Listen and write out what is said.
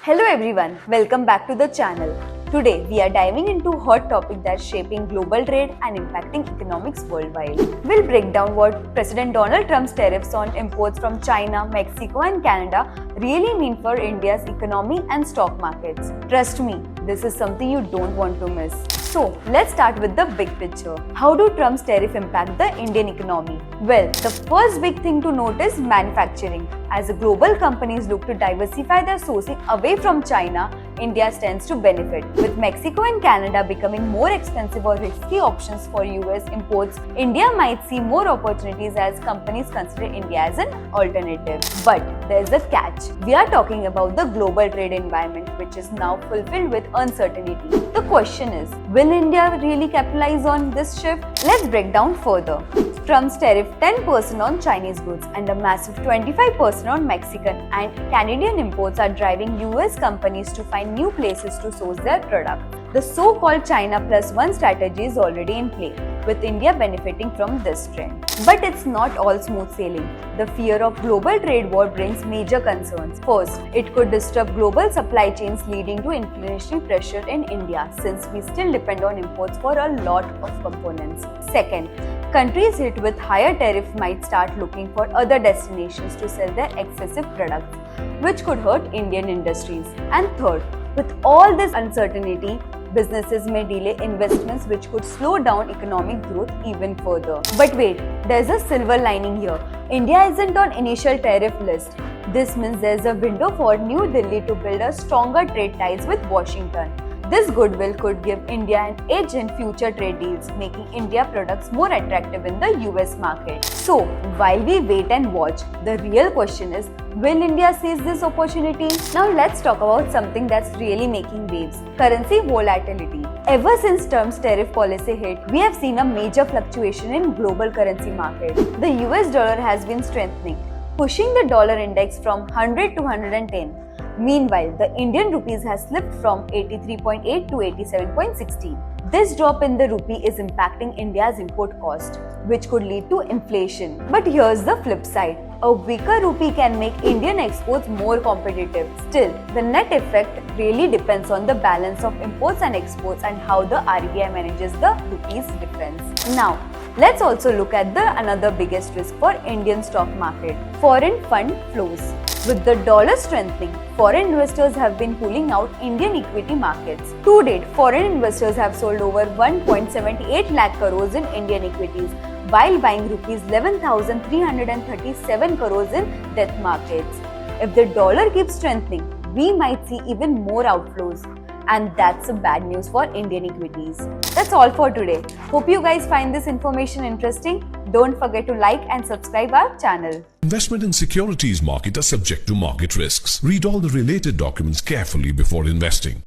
Hello everyone, welcome back to the channel. Today we are diving into a hot topic that's shaping global trade and impacting economics worldwide. We'll break down what President Donald Trump's tariffs on imports from China, Mexico and Canada really mean for India's economy and stock markets. Trust me, this is something you don't want to miss. So, let's start with the big picture. How do Trump's tariff impact the Indian economy? Well, the first big thing to note is manufacturing. As global companies look to diversify their sourcing away from China, India stands to benefit. With Mexico and Canada becoming more expensive or risky options for US imports, India might see more opportunities as companies consider India as an alternative. But there's a catch. We are talking about the global trade environment, which is now fulfilled with uncertainty. The question is, will India really capitalize on this shift? Let's break down further. Trump's tariff 10% on Chinese goods and a massive 25% on Mexican and Canadian imports are driving US companies to find new places to source their product. The so-called China Plus One strategy is already in play, with India benefiting from this trend. But it's not all smooth sailing. The fear of global trade war brings major concerns. First, it could disrupt global supply chains, leading to inflationary pressure in India, since we still depend on imports for a lot of components. Second, countries hit with higher tariffs might start looking for other destinations to sell their excessive products, which could hurt Indian industries. And third, with all this uncertainty, businesses may delay investments, which could slow down economic growth even further. But wait, there's a silver lining here. India isn't on initial tariff list. This means there's a window for New Delhi to build a stronger trade ties with Washington. This goodwill could give India an edge in future trade deals, making India products more attractive in the US market. So, while we wait and watch, the real question is, will India seize this opportunity? Now let's talk about something that's really making waves: currency volatility. Ever since Trump's tariff policy hit, we have seen a major fluctuation in global currency market. The US dollar has been strengthening, pushing the dollar index from 100 to 110. Meanwhile, the Indian rupees has slipped from 83.8 to 87.16. This drop in the rupee is impacting India's import cost, which could lead to inflation. But here's the flip side. A weaker rupee can make Indian exports more competitive. Still, the net effect really depends on the balance of imports and exports and how the RBI manages the rupee's difference. Now, let's also look at another biggest risk for Indian stock market: foreign fund flows. With the dollar strengthening, foreign investors have been pulling out Indian equity markets. To date, foreign investors have sold over 1.78 lakh crores in Indian equities, while buying rupees 11,337 crores in debt markets. If the dollar keeps strengthening, we might see even more outflows. And that's bad news for Indian equities. That's all for today. Hope you guys find this information interesting. Don't forget to like and subscribe our channel. Investment in securities market are subject to market risks. Read all the related documents carefully before investing.